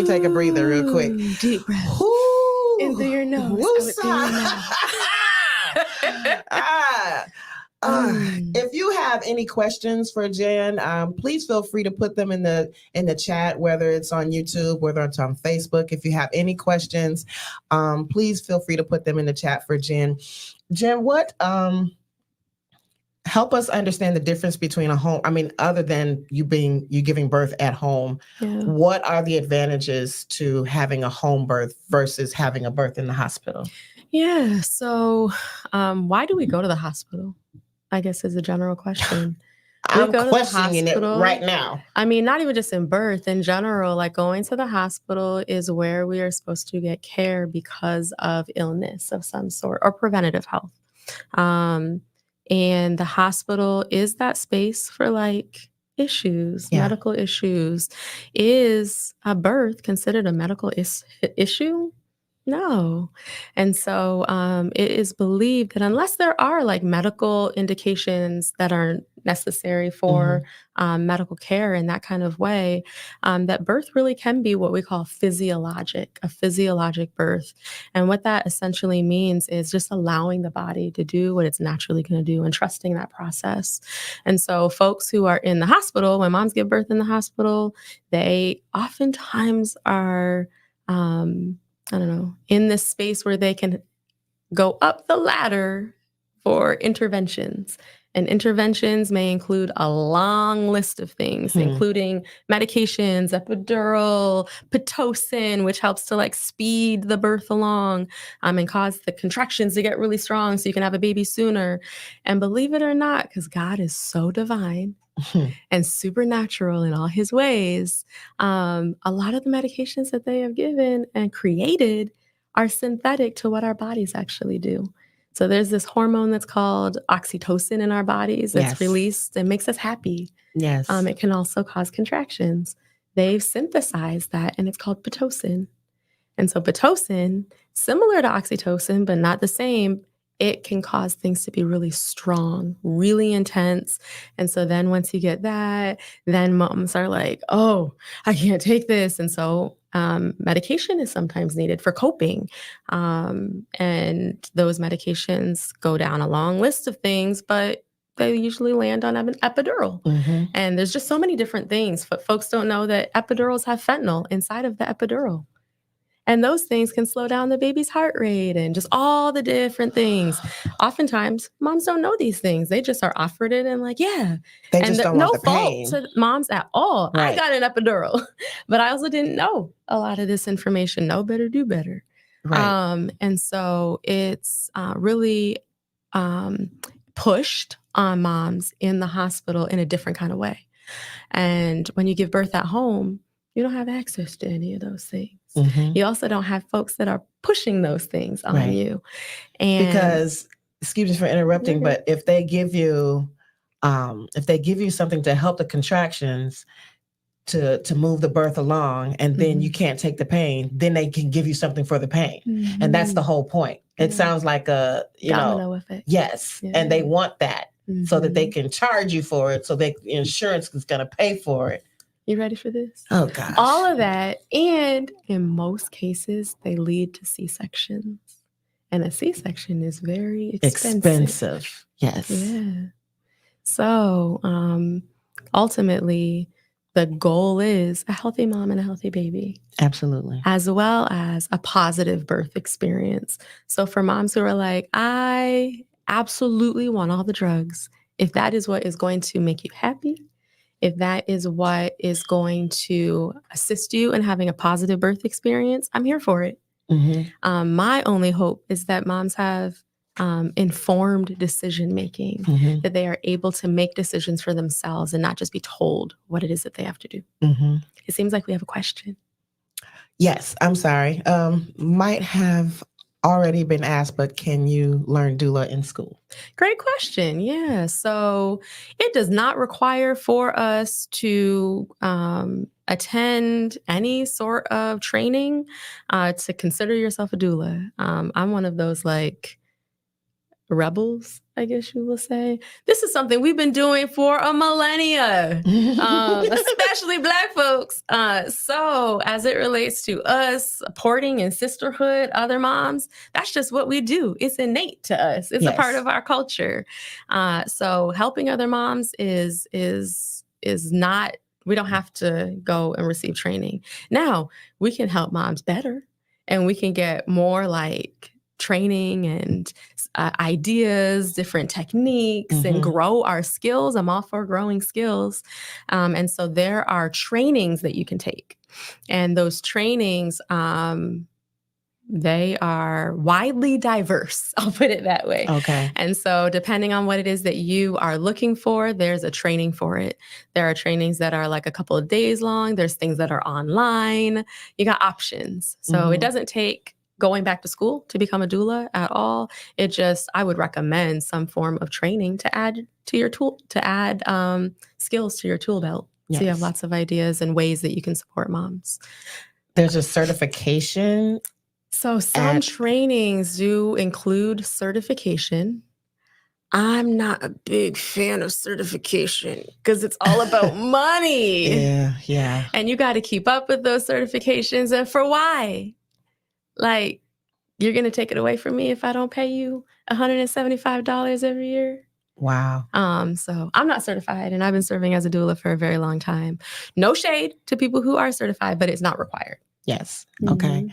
[SPEAKER 2] take a breather real quick.
[SPEAKER 5] Deep breath.
[SPEAKER 2] Ooh,
[SPEAKER 5] Into your nose.
[SPEAKER 2] If you have any questions for Jen, please feel free to put them in the chat, whether it's on YouTube, whether it's on Facebook. If you have any questions, please feel free to put them in the chat for Jen. Jen, what help us understand the difference between a home, I mean, other than you giving birth at home, what are the advantages to having a home birth versus having a birth in the hospital?
[SPEAKER 5] Yeah. So why do we go to the hospital? I guess is a general question.
[SPEAKER 2] I'm questioning it right now.
[SPEAKER 5] I mean, not even just in birth, in general, like going to the hospital is where we are supposed to get care because of illness of some sort or preventative health. And the hospital is that space for like issues, medical issues. Is a birth considered a medical issue? No. And so it is believed that unless there are like medical indications that are necessary for medical care in that kind of way, that birth really can be what we call a physiologic birth. And what that essentially means is just allowing the body to do what it's naturally going to do and trusting that process. And so folks who are in the hospital, when moms give birth in the hospital, they oftentimes are I don't know, in this space where they can go up the ladder for interventions. And interventions may include a long list of things, including medications, epidural, Pitocin, which helps to like speed the birth along and cause the contractions to get really strong so you can have a baby sooner. And believe it or not, because God is so divine and supernatural in all his ways, a lot of the medications that they have given and created are synthetic to what our bodies actually do. So there's this hormone that's called oxytocin in our bodies that's released and makes us happy.
[SPEAKER 2] Yes.
[SPEAKER 5] It can also cause contractions. They've synthesized that and it's called Pitocin. And so Pitocin, similar to oxytocin, but not the same, it can cause things to be really strong, really intense. And so then once you get that, then moms are like, oh, I can't take this. And so medication is sometimes needed for coping. And those medications go down a long list of things, but they usually land on an epidural. And there's just so many different things. But folks don't know that epidurals have fentanyl inside of the epidural. And those things can slow down the baby's heart rate and just all the different things. Oftentimes, moms don't know these things. They just are offered it and like, yeah.
[SPEAKER 2] They just don't want the
[SPEAKER 5] pain. No fault to moms at all.
[SPEAKER 2] Right.
[SPEAKER 5] I got an epidural, but I also didn't know a lot of this information. Know better, do better.
[SPEAKER 2] Right.
[SPEAKER 5] And so it's really pushed on moms in the hospital in a different kind of way. And when you give birth at home, you don't have access to any of those things. You also don't have folks that are pushing those things on you. And
[SPEAKER 2] because, excuse me for interrupting, but if they give you something to help the contractions to move the birth along, and then you can't take the pain, then they can give you something for the pain. And that's the whole point. It sounds like a,
[SPEAKER 5] domino effect.
[SPEAKER 2] Yes. And they want that so that they can charge you for it. So insurance is going to pay for it.
[SPEAKER 5] You ready for this?
[SPEAKER 2] Oh, gosh.
[SPEAKER 5] All of that. And in most cases, they lead to C-sections. And a C-section is very
[SPEAKER 2] Expensive. Yes.
[SPEAKER 5] Yeah. So ultimately, the goal is a healthy mom and a healthy baby,
[SPEAKER 2] Absolutely.
[SPEAKER 5] as well as a positive birth experience. So for moms who are like, I absolutely want all the drugs, if that is what is going to make you happy, if that is what is going to assist you in having a positive birth experience, I'm here for it.
[SPEAKER 2] Mm-hmm.
[SPEAKER 5] My only hope is that moms have informed decision making,
[SPEAKER 2] Mm-hmm.
[SPEAKER 5] that they are able to make decisions for themselves and not just be told what it is that they have to do.
[SPEAKER 2] Mm-hmm.
[SPEAKER 5] It seems like we have a question.
[SPEAKER 2] Yes, I'm sorry. Might have already been asked, but can you learn doula in school?
[SPEAKER 5] Great question. Yeah. So it does not require for us to attend any sort of training to consider yourself a doula. I'm one of those like rebels, I guess you will say. This is something we've been doing for a millennia, especially Black folks. So as it relates to us supporting and sisterhood, other moms, that's just what we do. It's innate to us. It's a part
[SPEAKER 2] Yes.
[SPEAKER 5] of our culture. So helping other moms is not, we don't have to go and receive training. Now, we can help moms better, and we can get more like training and ideas, different techniques,
[SPEAKER 2] Mm-hmm.
[SPEAKER 5] and grow our skills. I'm all for growing skills. And so there are trainings that you can take. And those trainings, they are widely diverse. I'll put it that way.
[SPEAKER 2] Okay.
[SPEAKER 5] And so depending on what it is that you are looking for, there's a training for it. There are trainings that are like a couple of days long. There's things that are online. You got options. So it doesn't take going back to school to become a doula at all. It just, I would recommend some form of training to add to your tool, to add skills to your tool belt.
[SPEAKER 2] Yes.
[SPEAKER 5] So you have lots of ideas and ways that you can support moms.
[SPEAKER 2] There's a certification.
[SPEAKER 5] So some trainings do include certification. I'm not a big fan of certification because it's all about money.
[SPEAKER 2] Yeah.
[SPEAKER 5] And you got to keep up with those certifications. And for why? Like, you're going to take it away from me if I don't pay you $175 every year?
[SPEAKER 2] Wow.
[SPEAKER 5] So I'm not certified, and I've been serving as a doula for a very long time. No shade to people who are certified, but it's not required.
[SPEAKER 2] Yes. Okay.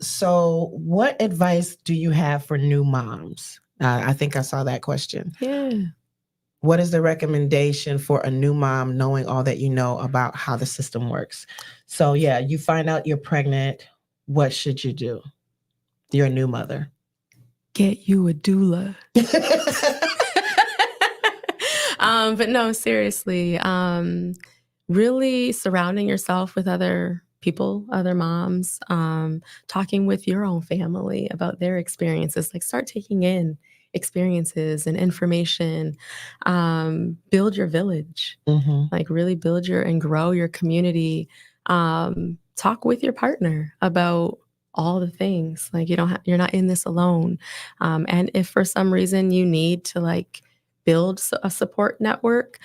[SPEAKER 2] So what advice do you have for new moms? I think I saw that question.
[SPEAKER 5] Yeah.
[SPEAKER 2] What is the recommendation for a new mom knowing all that you know about how the system works? So yeah, you find out you're pregnant. What should you do? You're a new mother.
[SPEAKER 5] Get you a doula. But no, seriously, really surrounding yourself with other people, other moms, talking with your own family about their experiences. Like, start taking in experiences and information. Build your village. Like, really build your and grow your community. Talk with your partner about all the things. Like, you're not in this alone. And if for some reason you need to like build a support network,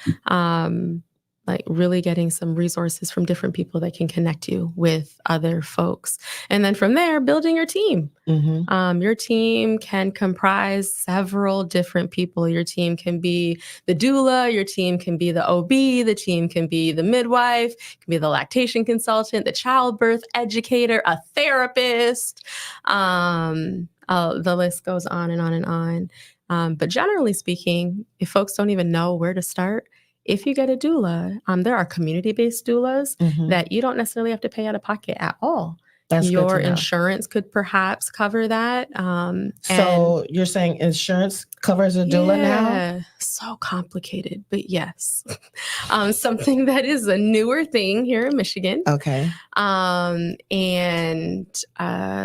[SPEAKER 5] like really getting some resources from different people that can connect you with other folks. And then from there, building your team. Your team can comprise several different people. Your team can be the doula, your team can be the OB, the team can be the midwife, can be the lactation consultant, the childbirth educator, a therapist. The list goes on and on and on. But generally speaking, if folks don't even know where to start, if you get a doula, there are community-based doulas that you don't necessarily have to pay out of pocket at all.
[SPEAKER 2] That's
[SPEAKER 5] Your
[SPEAKER 2] good to know.
[SPEAKER 5] Insurance could perhaps cover that.
[SPEAKER 2] So you're saying insurance covers a doula now?
[SPEAKER 5] So complicated, but yes. Something that is a newer thing here in Michigan.
[SPEAKER 2] Okay.
[SPEAKER 5] And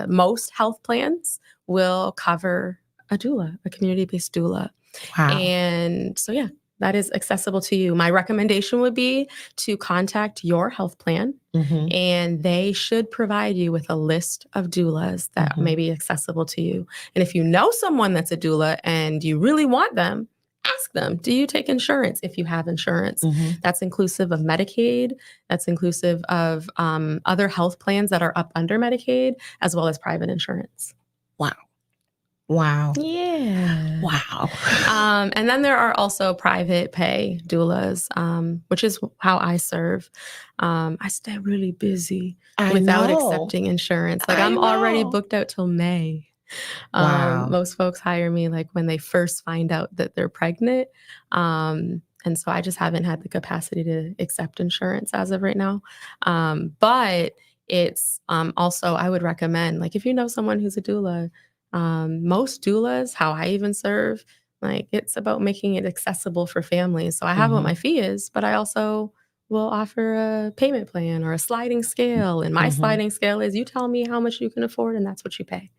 [SPEAKER 5] most health plans will cover a doula, a community-based doula.
[SPEAKER 2] Wow.
[SPEAKER 5] And so, yeah, that is accessible to you. My recommendation would be to contact your health plan, and they should provide you with a list of doulas that may be accessible to you. And if you know someone that's a doula and you really want them, ask them, do you take insurance if you have insurance? That's inclusive of Medicaid. That's inclusive of other health plans that are up under Medicaid, as well as private insurance.
[SPEAKER 2] Wow. Wow.
[SPEAKER 5] Yeah.
[SPEAKER 2] Wow.
[SPEAKER 5] And then there are also private pay doulas, which is how I serve. I stay really busy
[SPEAKER 2] I
[SPEAKER 5] without
[SPEAKER 2] know.
[SPEAKER 5] accepting insurance. Like
[SPEAKER 2] I
[SPEAKER 5] I'm already
[SPEAKER 2] know.
[SPEAKER 5] booked out till May.
[SPEAKER 2] Wow.
[SPEAKER 5] Most folks hire me like when they first find out that they're pregnant. And so I just haven't had the capacity to accept insurance as of right now. But it's also, I would recommend, like, if you know someone who's a doula, most doulas, how I even serve, like, it's about making it accessible for families. So I have what my fee is, but I also will offer a payment plan or a sliding scale. And my sliding scale is you tell me how much you can afford, and that's what you pay.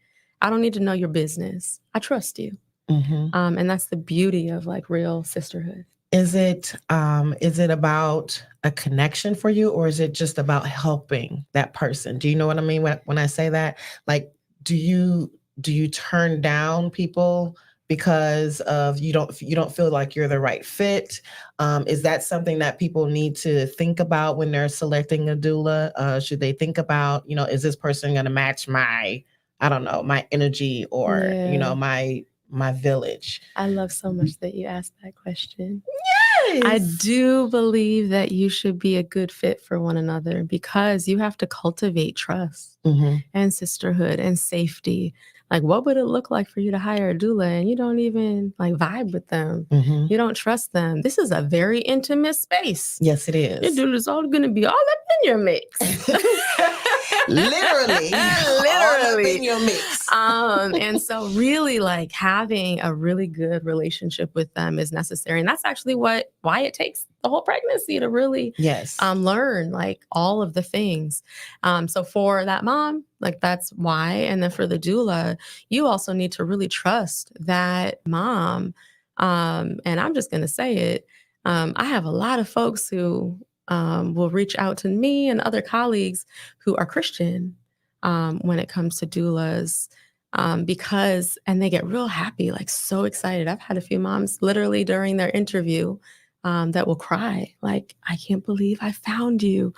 [SPEAKER 5] I don't need to know your business. I trust you. And that's the beauty of like real sisterhood.
[SPEAKER 2] Is it about a connection for you, or is it just about helping that person? Do you know what I mean when I say that? Like, do you turn down people because of you don't feel like you're the right fit? Is that something that people need to think about when they're selecting a doula? Should they think about, is this person going to match my, I don't know, my energy or,
[SPEAKER 5] Yeah.
[SPEAKER 2] my village?
[SPEAKER 5] I love so much that you asked that question.
[SPEAKER 2] Yes.
[SPEAKER 5] I do believe that you should be a good fit for one another because you have to cultivate trust and sisterhood and safety. Like, what would it look like for you to hire a doula and you don't even like vibe with them? You don't trust them. This is a very intimate space.
[SPEAKER 2] Yes, it is.
[SPEAKER 5] Your doula's all going to be all up in your mix.
[SPEAKER 2] Literally. All up in your mix.
[SPEAKER 5] And so really like having a really good relationship with them is necessary. And that's actually why it takes the whole pregnancy to really learn like all of the things. So for that mom, like that's why. And then for the doula, you also need to really trust that mom. And I'm just going to say it. I have a lot of folks who will reach out to me and other colleagues who are Christian when it comes to doulas because, and they get real happy, like so excited. I've had a few moms literally during their interview that will cry, like, I can't believe I found you.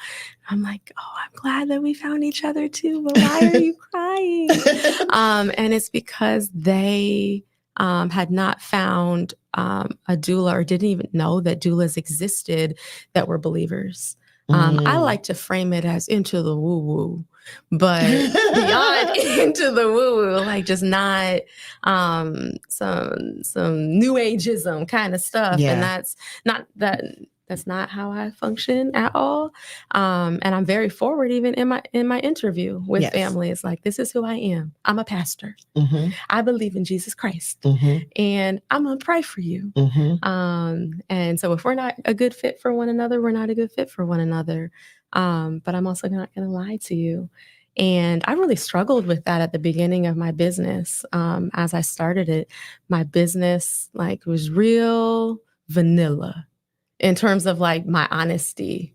[SPEAKER 5] I'm like, oh, I'm glad that we found each other too, but why are you crying? And it's because they had not found a doula or didn't even know that doulas existed that were believers. I like to frame it as into the woo-woo, but beyond into the woo-woo, like just not some new ageism kind of stuff. Yeah. And that's not how I function at all. And I'm very forward even in my interview with families. Like, this is who I am. I'm a pastor. I believe in Jesus Christ. And I'm going to pray for you. And so if we're not a good fit for one another, we're not a good fit for one another. But I'm also not going to lie to you. And I really struggled with that at the beginning of my business. As I started it, my business like was real vanilla in terms of like my honesty,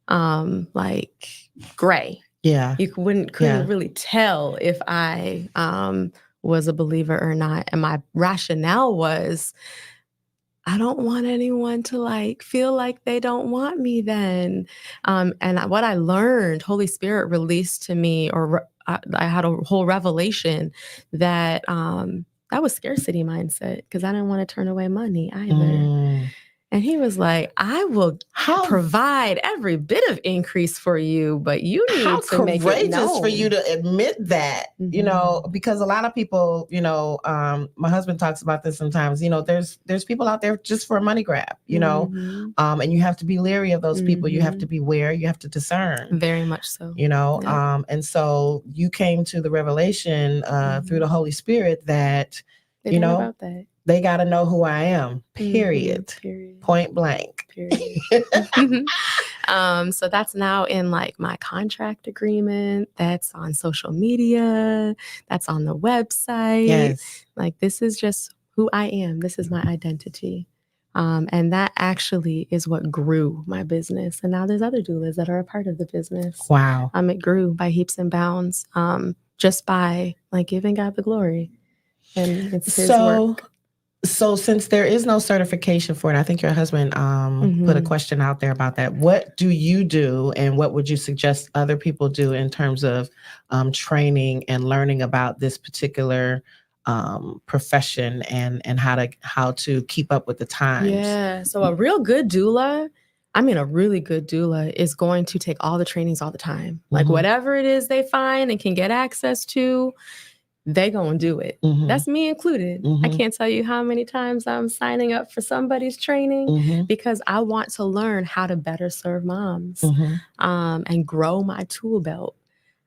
[SPEAKER 5] like gray. Yeah. You couldn't really tell if I was a believer or not. And my rationale was, I don't want anyone to like feel like they don't want me then. And what I learned, Holy Spirit released to me, or I had a whole revelation that that was scarcity mindset because I didn't want to turn away money either. And he was like, I will provide every bit of increase for you, but you need to make it known.
[SPEAKER 2] Courageous for you to admit that, because a lot of people, my husband talks about this sometimes, there's people out there just for a money grab, and you have to be leery of those people. You have to beware. You have to discern.
[SPEAKER 5] Very much so.
[SPEAKER 2] And so you came to the revelation through the Holy Spirit that,
[SPEAKER 5] about that.
[SPEAKER 2] They got to know who I am, period. Point blank.
[SPEAKER 5] Period. So that's now in like my contract agreement. That's on social media. That's on the website. Yes. Like, this is just who I am. This is my identity. And that actually is what grew my business. And now there's other doulas that are a part of the business.
[SPEAKER 2] Wow.
[SPEAKER 5] It grew by heaps and bounds, just by like giving God the glory. And it's his work.
[SPEAKER 2] So since there is no certification for it, I think your husband put a question out there about that. What do you do, and what would you suggest other people do in terms of training and learning about this particular profession and how to keep up with the times.
[SPEAKER 5] Yeah. So a really good doula is going to take all the trainings all the time. Like whatever it is they find and can get access to, they gonna do it. That's me included. I can't tell you how many times I'm signing up for somebody's training because I want to learn how to better serve moms and grow my tool belt.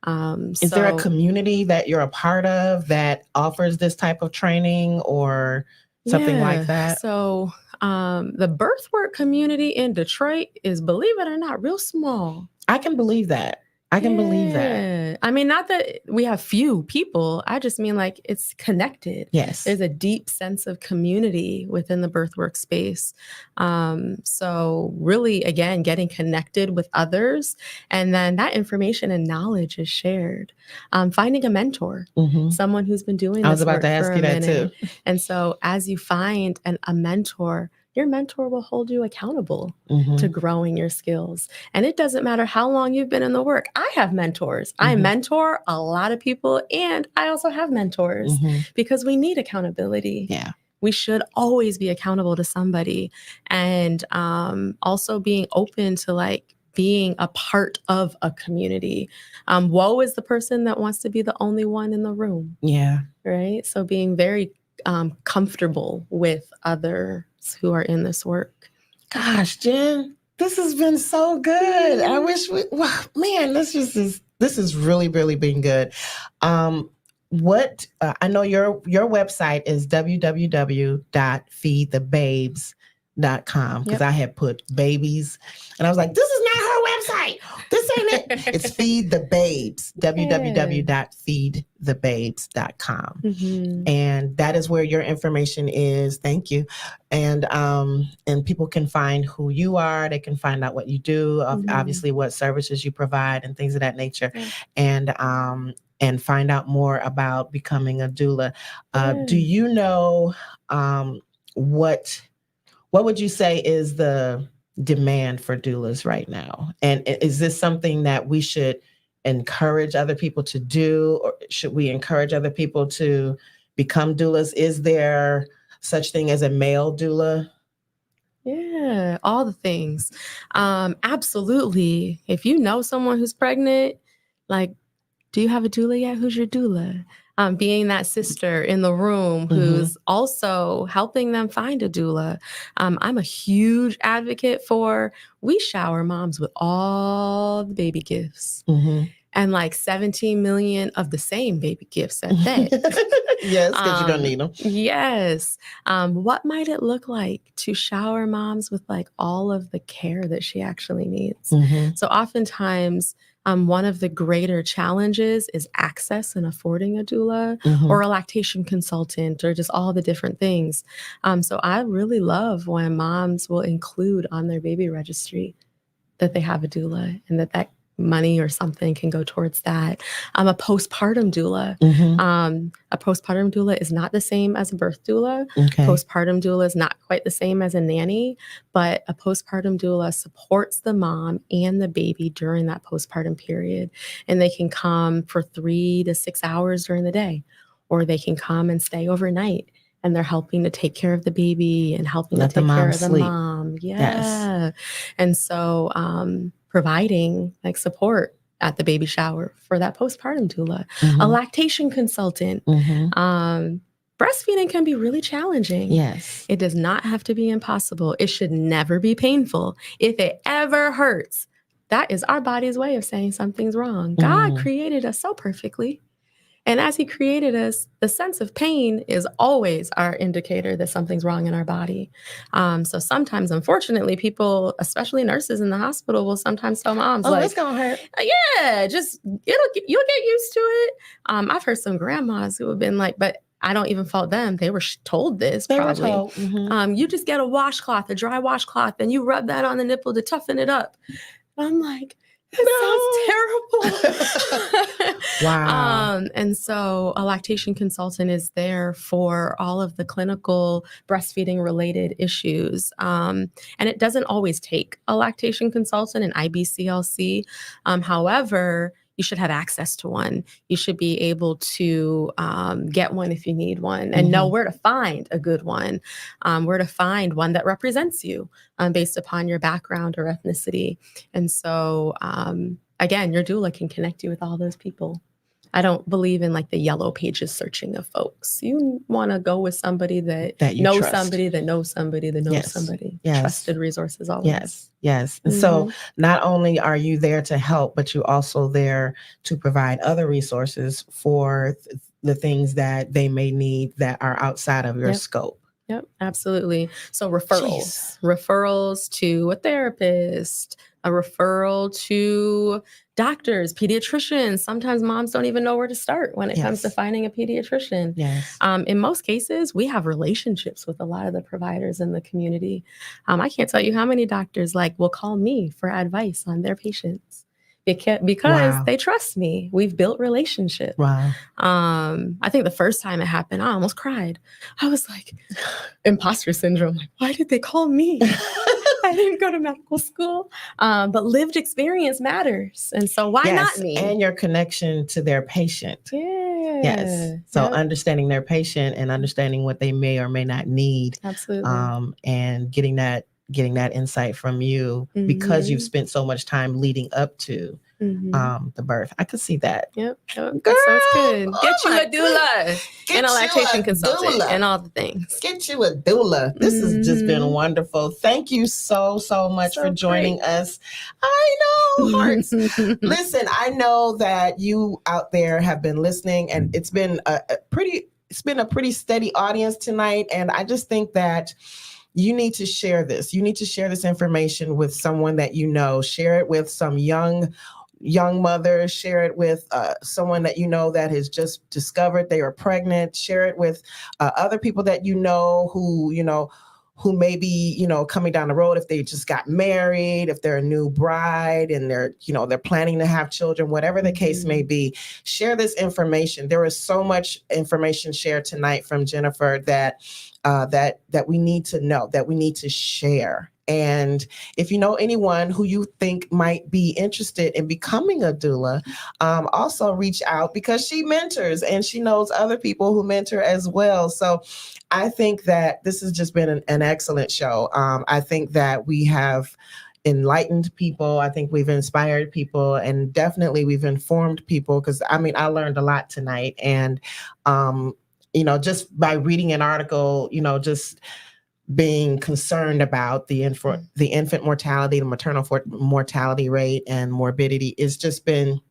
[SPEAKER 2] Is there a community that you're a part of that offers this type of training or something like that?
[SPEAKER 5] So the birth work community in Detroit is, believe it or not, real small.
[SPEAKER 2] I can believe that. I can believe that.
[SPEAKER 5] I mean, not that we have few people. I just mean like it's connected.
[SPEAKER 2] Yes.
[SPEAKER 5] There's a deep sense of community within the birth work space. So really, again, getting connected with others. And then that information and knowledge is shared. Finding a mentor, someone who's been doing this.
[SPEAKER 2] I was about to ask you that too.
[SPEAKER 5] And so as you find a mentor, your mentor will hold you accountable to growing your skills. And it doesn't matter how long you've been in the work. I have mentors. I mentor a lot of people, and I also have mentors because we need accountability.
[SPEAKER 2] Yeah.
[SPEAKER 5] We should always be accountable to somebody. And also being open to like being a part of a community. Woe is the person that wants to be the only one in the room.
[SPEAKER 2] Yeah.
[SPEAKER 5] Right? So being very comfortable with others who are in this work.
[SPEAKER 2] Gosh, Jen, this has been so good. I wish this has really, really been good. I know your website is www.feedthebabes.com because I had put babies and I was like, this is not her website. This ain't it. It's Feed the Babes, www.feedthebabes.com. And that is where your information is. Thank you. And people can find who you are. They can find out what you do, obviously what services you provide and things of that nature. And find out more about becoming a doula. Do you know what would you say is the demand for doulas right now? And is this something that we should encourage other people to do, or should we encourage other people to become doulas? Is there such thing as a male doula?
[SPEAKER 5] Yeah, all the things. Absolutely. If you know someone who's pregnant, like, do you have a doula yet? Who's your doula? Being that sister in the room who's also helping them find a doula. I'm a huge advocate for, we shower moms with all the baby gifts and like 17 million of the same baby gifts at that.
[SPEAKER 2] Yes, because you're going to need them.
[SPEAKER 5] Yes. What might it look like to shower moms with like all of the care that she actually needs? So oftentimes, one of the greater challenges is access and affording a doula or a lactation consultant or just all the different things. So I really love when moms will include on their baby registry that they have a doula and that money or something can go towards that. A postpartum doula. A postpartum doula is not the same as a birth doula. Postpartum doula is not quite the same as a nanny, but a postpartum doula supports the mom and the baby during that postpartum period. And they can come for 3 to 6 hours during the day, or they can come and stay overnight. And they're helping to take care of the baby and helping to take care of the mom. Yeah. Yes. And so providing like support at the baby shower for that postpartum doula, a lactation consultant. Breastfeeding can be really challenging.
[SPEAKER 2] Yes.
[SPEAKER 5] It does not have to be impossible. It should never be painful. If it ever hurts, that is our body's way of saying something's wrong. God created us so perfectly. And as he created us, the sense of pain is always our indicator that something's wrong in our body. So sometimes, unfortunately, people, especially nurses in the hospital, will sometimes tell moms,
[SPEAKER 2] like, it's going to hurt.
[SPEAKER 5] Yeah, you'll get used to it. I've heard some grandmas who have been like, but I don't even fault them. They were told this probably. They were told. You just get a washcloth, a dry washcloth, and you rub that on the nipple to toughen it up. I'm like, that sounds terrible.
[SPEAKER 2] Wow.
[SPEAKER 5] And so a lactation consultant is there for all of the clinical breastfeeding related issues. And it doesn't always take a lactation consultant, an IBCLC. However, you should have access to one. You should be able to get one if you need one, and know where to find a good one, where to find one that represents you based upon your background or ethnicity. And so, again, your doula can connect you with all those people. I don't believe in like the yellow pages searching of folks. You want to go with somebody that
[SPEAKER 2] you
[SPEAKER 5] knows
[SPEAKER 2] trust.
[SPEAKER 5] somebody that knows somebody that knows
[SPEAKER 2] Yes.
[SPEAKER 5] somebody.
[SPEAKER 2] Yes.
[SPEAKER 5] Trusted resources always.
[SPEAKER 2] Yes. And so not only are you there to help, but you're also there to provide other resources for the things that they may need that are outside of your scope.
[SPEAKER 5] Yep, absolutely. So referrals to a therapist, a referral to doctors, pediatricians. Sometimes moms don't even know where to start when it comes to finding a pediatrician.
[SPEAKER 2] Yes.
[SPEAKER 5] In most cases, we have relationships with a lot of the providers in the community. I can't tell you how many doctors will call me for advice on their patients because they trust me. We've built relationships.
[SPEAKER 2] Wow.
[SPEAKER 5] I think the first time it happened, I almost cried. I was like, imposter syndrome. Like, why did they call me? I didn't go to medical school. But lived experience matters. And so why not me?
[SPEAKER 2] And your connection to their patient.
[SPEAKER 5] Yeah.
[SPEAKER 2] Yes. So understanding their patient and understanding what they may or may not need.
[SPEAKER 5] Absolutely.
[SPEAKER 2] And getting that insight from you because you've spent so much time leading up to the birth. I could see that.
[SPEAKER 5] Yep.
[SPEAKER 2] Girl,
[SPEAKER 5] That sounds good. Get you a doula
[SPEAKER 2] Get
[SPEAKER 5] and a
[SPEAKER 2] you
[SPEAKER 5] lactation
[SPEAKER 2] a
[SPEAKER 5] consultant
[SPEAKER 2] doula.
[SPEAKER 5] and all the things.
[SPEAKER 2] Get you a doula. This has just been wonderful. Thank you so much for joining us. I know, hearts. Listen, I know that you out there have been listening, and it's been a pretty steady audience tonight. And I just think that you need to share this. You need to share this information with someone that you know. Share it with some young mother. Share it with someone that you know that has just discovered they are pregnant. Share it with other people that you know who may be, coming down the road, if they just got married, if they're a new bride and they're planning to have children, whatever the case may be. Share this information. There was so much information shared tonight from Jennifer that we need to know, that we need to share. And if you know anyone who you think might be interested in becoming a doula, also reach out, because she mentors and she knows other people who mentor as well. So I think that this has just been an excellent show. I think that we have enlightened people. I think we've inspired people, and definitely we've informed people, because I learned a lot tonight. And just by reading an article, just being concerned about the infant mortality, the maternal mortality rate and morbidity, has just been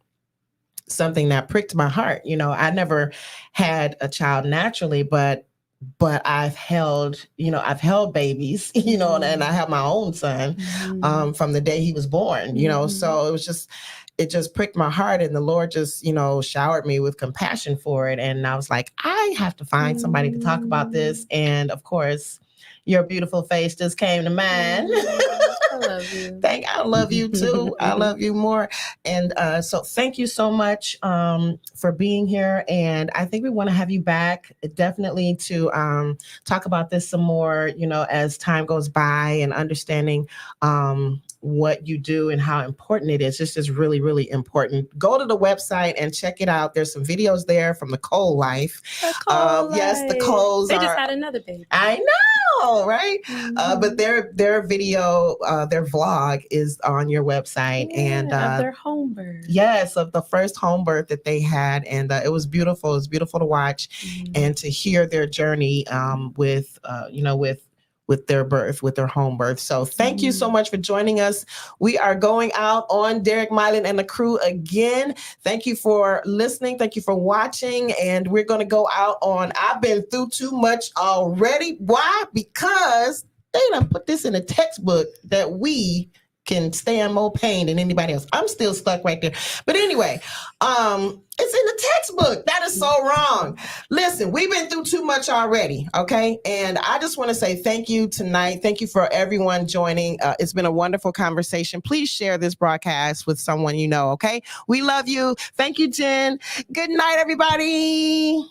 [SPEAKER 2] something that pricked my heart. I never had a child naturally, but I've held babies, and I have my own son from the day he was born, so it just pricked my heart, and the Lord just, showered me with compassion for it. And I was like, I have to find somebody to talk about this. And of course, your beautiful face just came to mind.
[SPEAKER 5] I love you.
[SPEAKER 2] I love you too. I love you more. And so thank you so much for being here. And I think we want to have you back definitely to talk about this some more, as time goes by, and understanding what you do and how important it is. This is really, really important. Go to the website and check it out. There's some videos there from the Cole life. Yes, the Coles
[SPEAKER 5] They just had another baby.
[SPEAKER 2] I know, right? But their video, their vlog is on your website, and
[SPEAKER 5] of their home birth.
[SPEAKER 2] Yes, of the first home birth that they had, and it was beautiful. It was beautiful to watch and to hear their journey with their birth, with their home birth. So thank you so much for joining us. We are going out on Derek Mylan and the crew again. Thank you for listening. Thank you for watching. And we're going to go out on I've Been Through Too Much Already. Why? Because they done put this in a textbook that we can stand more pain than anybody else. I'm still stuck right there. But anyway, it's in the textbook. That is so wrong. Listen, we've been through too much already, okay? And I just want to say thank you tonight. Thank you for everyone joining. It's been a wonderful conversation. Please share this broadcast with someone you know, okay? We love you. Thank you, Jen. Good night, everybody.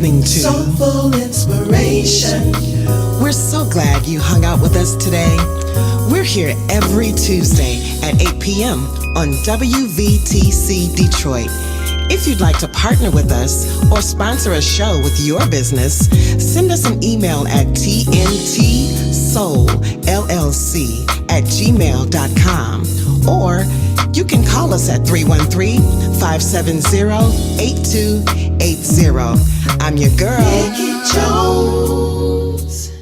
[SPEAKER 2] listening to
[SPEAKER 3] Soulful Inspiration.
[SPEAKER 2] We're so glad you hung out with us today. We're here every Tuesday at 8 p.m. on WVTC Detroit. If you'd like to partner with us or sponsor a show with your business, send us an email at tntsoulllc@gmail.com, or you can call us at 313-570-8280. I'm your girl,
[SPEAKER 3] Nikki Jones.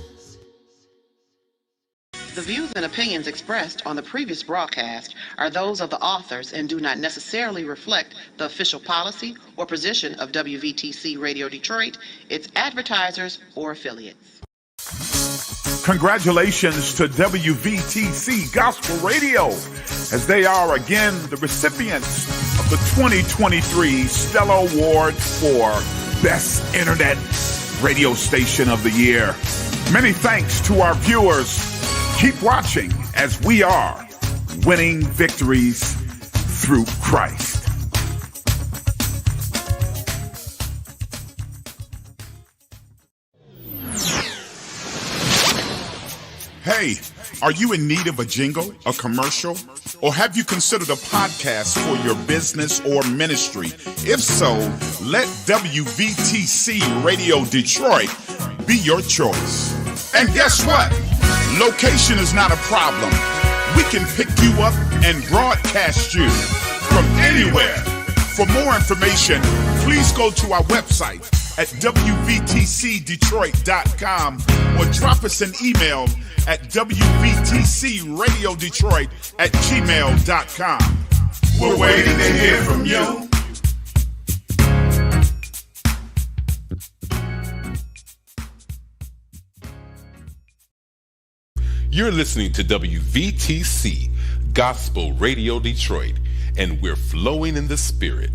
[SPEAKER 6] The views and opinions expressed on the previous broadcast are those of the authors and do not necessarily reflect the official policy or position of WVTC Radio Detroit, its advertisers, or affiliates.
[SPEAKER 7] Congratulations to WVTC Gospel Radio, as they are again the recipients of the 2023 Stella Award for Best Internet Radio Station of the Year. Many thanks to our viewers. Keep watching as we are winning victories through Christ.
[SPEAKER 8] Hey, are you in need of a jingle, a commercial, or have you considered a podcast for your business or ministry? If so, let WVTC Radio Detroit be your choice. And guess what? Location is not a problem. We can pick you up and broadcast you from anywhere. For more information, please go to our website at WVTCDetroit.com or drop us an email at WVTCRadioDetroit@gmail.com. We're waiting to hear from you.
[SPEAKER 1] You're listening to WVTC Gospel Radio Detroit, and we're flowing in the Spirit.